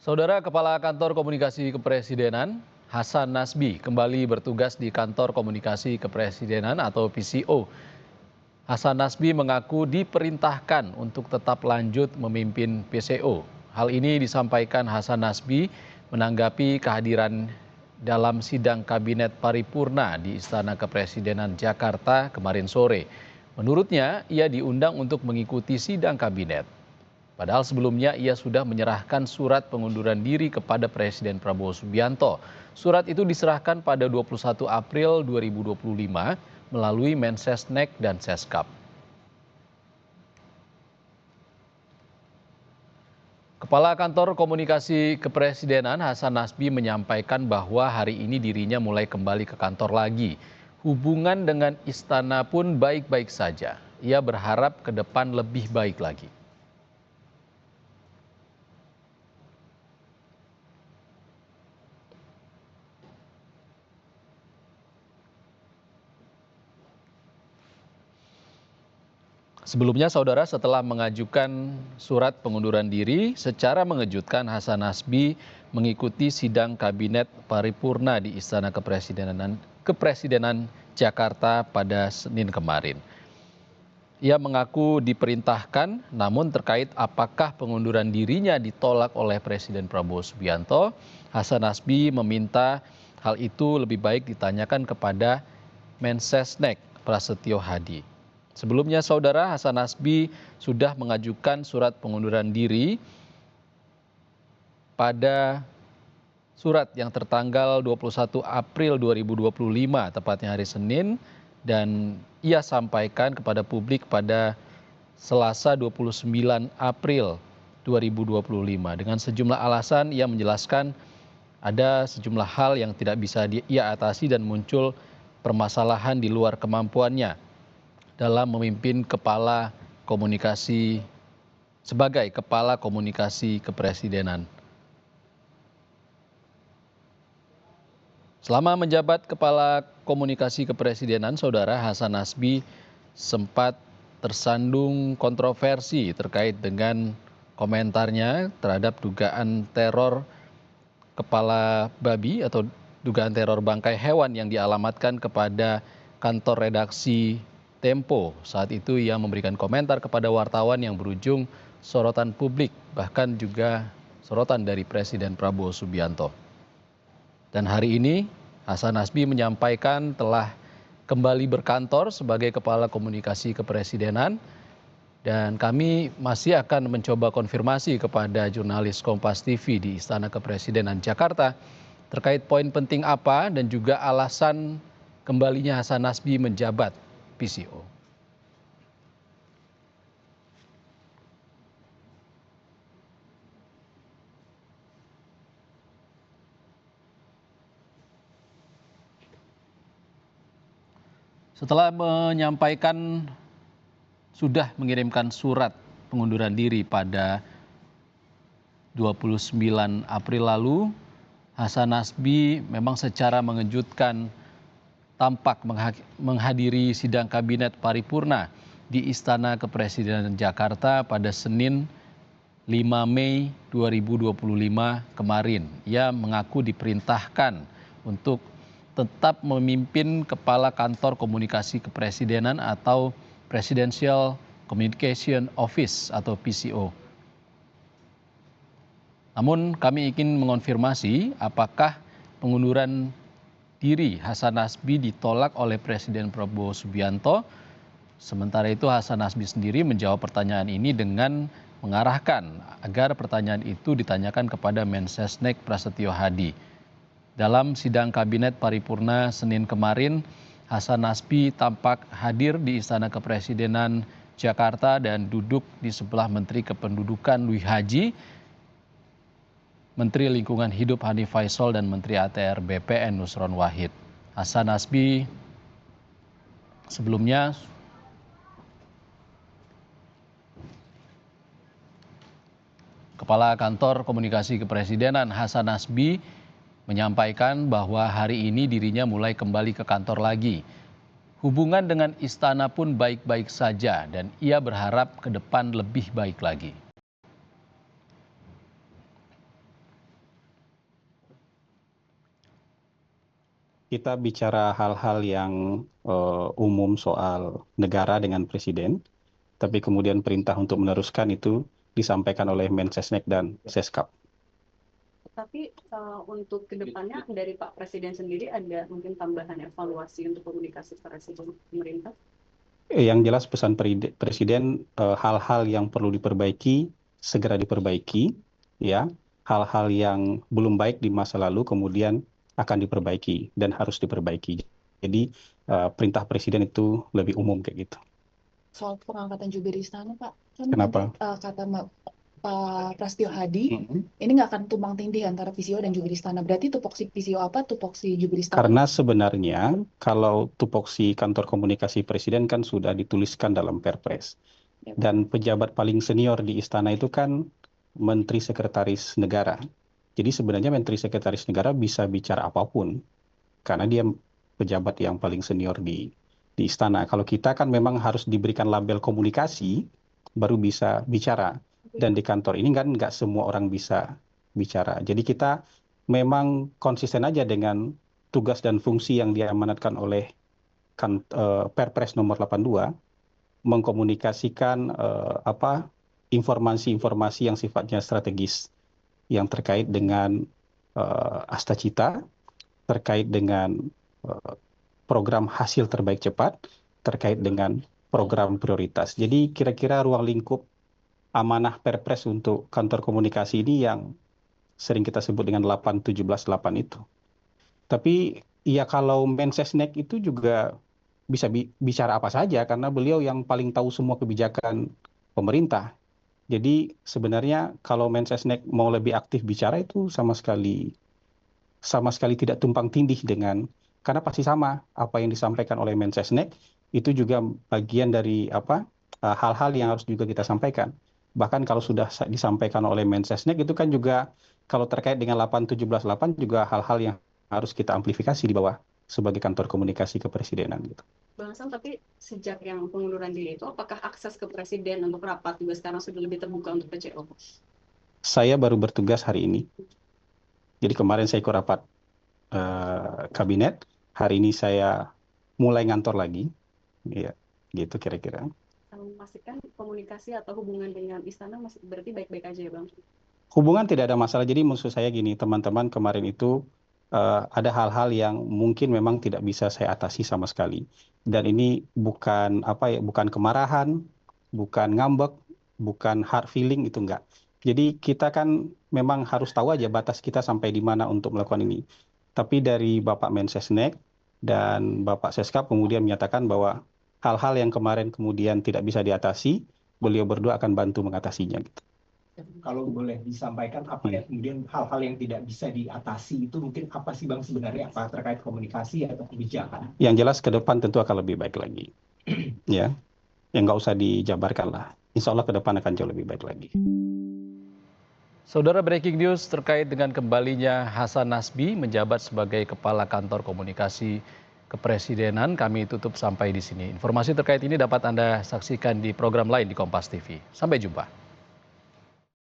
Saudara Kepala Kantor Komunikasi Kepresidenan Hasan Nasbi kembali bertugas di Kantor Komunikasi Kepresidenan atau PCO. Hasan Nasbi mengaku diperintahkan untuk tetap lanjut memimpin PCO. Hal ini disampaikan Hasan Nasbi menanggapi kehadiran dalam sidang Kabinet Paripurna di Istana Kepresidenan Jakarta kemarin sore. Menurutnya, ia diundang untuk mengikuti sidang kabinet. Padahal sebelumnya ia sudah menyerahkan surat pengunduran diri kepada Presiden Prabowo Subianto. Surat itu diserahkan pada 21 April 2025 melalui Mensesnek dan Seskap. Kepala Kantor Komunikasi Kepresidenan Hasan Nasbi menyampaikan bahwa hari ini dirinya mulai kembali ke kantor lagi. Hubungan dengan istana pun baik-baik saja. Ia berharap ke depan lebih baik lagi. Sebelumnya, saudara, setelah mengajukan surat pengunduran diri, secara mengejutkan Hasan Nasbi mengikuti sidang Kabinet Paripurna di Istana Kepresidenan Jakarta pada Senin kemarin. Ia mengaku diperintahkan, namun terkait apakah pengunduran dirinya ditolak oleh Presiden Prabowo Subianto, Hasan Nasbi meminta hal itu lebih baik ditanyakan kepada Mensesnek Prasetyo Hadi. Sebelumnya, saudara, Hasan Nasbi sudah mengajukan surat pengunduran diri pada surat yang tertanggal 21 April 2025, tepatnya hari Senin, dan ia sampaikan kepada publik pada Selasa 29 April 2025. Dengan sejumlah alasan, ia menjelaskan ada sejumlah hal yang tidak bisa ia atasi dan muncul permasalahan di luar kemampuannya dalam memimpin sebagai Kepala Komunikasi Kepresidenan. Selama menjabat Kepala Komunikasi Kepresidenan, saudara, Hasan Nasbi sempat tersandung kontroversi terkait dengan komentarnya terhadap dugaan teror kepala babi atau dugaan teror bangkai hewan yang dialamatkan kepada kantor redaksi Tempo. Saat itu ia memberikan komentar kepada wartawan yang berujung sorotan publik, bahkan juga sorotan dari Presiden Prabowo Subianto. Dan hari ini Hasan Nasbi menyampaikan telah kembali berkantor sebagai Kepala Komunikasi Kepresidenan, dan kami masih akan mencoba konfirmasi kepada jurnalis Kompas TV di Istana Kepresidenan Jakarta terkait poin penting apa dan juga alasan kembalinya Hasan Nasbi menjabat PCO. Setelah sudah mengirimkan surat pengunduran diri pada 29 April lalu, Hasan Nasbi memang secara mengejutkan tampak menghadiri sidang Kabinet Paripurna di Istana Kepresidenan Jakarta pada Senin 5 Mei 2025 kemarin. Ia mengaku diperintahkan untuk tetap memimpin Kepala Kantor Komunikasi Kepresidenan atau Presidential Communication Office atau PCO. Namun kami ingin mengonfirmasi apakah pengunduran diri Hasan Nasbi ditolak oleh Presiden Prabowo Subianto. Sementara itu Hasan Nasbi sendiri menjawab pertanyaan ini dengan mengarahkan agar pertanyaan itu ditanyakan kepada Mensesnek Prasetyo Hadi. Dalam sidang Kabinet Paripurna Senin kemarin, Hasan Nasbi tampak hadir di Istana Kepresidenan Jakarta dan duduk di sebelah Menteri Kependudukan Dwi Haji, Menteri Lingkungan Hidup Hanif Faisal, dan Menteri ATR BPN Nusron Wahid. Hasan Nasbi sebelumnya Kepala Kantor Komunikasi Kepresidenan Hasan Nasbi menyampaikan bahwa hari ini dirinya mulai kembali ke kantor lagi. Hubungan dengan istana pun baik-baik saja dan ia berharap ke depan lebih baik lagi. kita bicara hal-hal yang umum soal negara dengan presiden, tapi kemudian perintah untuk meneruskan itu disampaikan oleh Mensesnek dan Seskap. Tapi untuk kedepannya dari Pak Presiden sendiri ada mungkin tambahan evaluasi untuk komunikasi presiden pemerintah? Yang jelas pesan presiden, hal-hal yang perlu diperbaiki segera diperbaiki, ya. Hal-hal yang belum baik di masa lalu kemudian akan diperbaiki dan harus diperbaiki. Jadi perintah presiden itu lebih umum kayak gitu. Soal pengangkatan jubir istana, Pak. Kan Kenapa? tadi kata Pak Prasetyo Hadi, ini nggak akan tumpang tindih antara VCO dan jubir istana. Berarti tupoksi VCO apa, tupoksi jubir istana? Karena sebenarnya kalau tupoksi kantor komunikasi presiden kan sudah dituliskan dalam Perpres. Dan pejabat paling senior di istana itu kan Menteri Sekretaris Negara. Jadi sebenarnya Menteri Sekretaris Negara bisa bicara apapun karena dia pejabat yang paling senior di istana. Kalau kita kan memang harus diberikan label komunikasi baru bisa bicara. Dan di kantor ini kan nggak semua orang bisa bicara. Jadi kita memang konsisten aja dengan tugas dan fungsi yang diamanatkan oleh Perpres nomor 82, mengkomunikasikan informasi-informasi yang sifatnya strategis yang terkait dengan Astacita, terkait dengan program hasil terbaik cepat, terkait dengan program prioritas. Jadi kira-kira ruang lingkup amanah Perpres untuk kantor komunikasi ini yang sering kita sebut dengan 8-17-8 itu. Tapi ya kalau Mensesnek itu juga bisa bicara apa saja karena beliau yang paling tahu semua kebijakan pemerintah. Jadi sebenarnya kalau Mensesnek mau lebih aktif bicara itu sama sekali tidak tumpang tindih dengan, karena pasti sama apa yang disampaikan oleh Mensesnek itu juga bagian dari hal-hal yang harus juga kita sampaikan. Bahkan kalau sudah disampaikan oleh Mensesnek itu kan juga kalau terkait dengan 8-17-8 juga hal-hal yang harus kita amplifikasi di bawah sebagai kantor komunikasi kepresidenan gitu. Bang Sam, tapi sejak yang pengunduran diri itu, apakah akses ke presiden untuk rapat juga sekarang sudah lebih terbuka untuk PCO? Saya baru bertugas hari ini. Jadi kemarin saya ikut rapat kabinet, hari ini saya mulai ngantor lagi, ya, gitu kira-kira. Memastikan komunikasi atau hubungan dengan istana masih berarti baik-baik aja ya Bang? Hubungan tidak ada masalah. Jadi maksud saya gini, teman-teman kemarin itu ada hal-hal yang mungkin memang tidak bisa saya atasi sama sekali. Dan ini bukan bukan kemarahan, bukan ngambek, bukan hard feeling, itu enggak. Jadi kita kan memang harus tahu aja batas kita sampai di mana untuk melakukan ini. Tapi dari Bapak Mensesnek dan Bapak Seskap kemudian menyatakan bahwa hal-hal yang kemarin kemudian tidak bisa diatasi, beliau berdua akan bantu mengatasinya gitu. Kalau boleh disampaikan apa ya kemudian hal-hal yang tidak bisa diatasi itu mungkin apa sih Bang sebenarnya, apa terkait komunikasi atau kebijakan? Yang jelas ke depan tentu akan lebih baik lagi. Ya, yang nggak usah dijabarkan lah. Insya Allah ke depan akan jauh lebih baik lagi. Saudara, breaking news terkait dengan kembalinya Hasan Nasbi menjabat sebagai Kepala Kantor Komunikasi Kepresidenan kami tutup sampai di sini. Informasi terkait ini dapat Anda saksikan di program lain di Kompas TV. Sampai jumpa.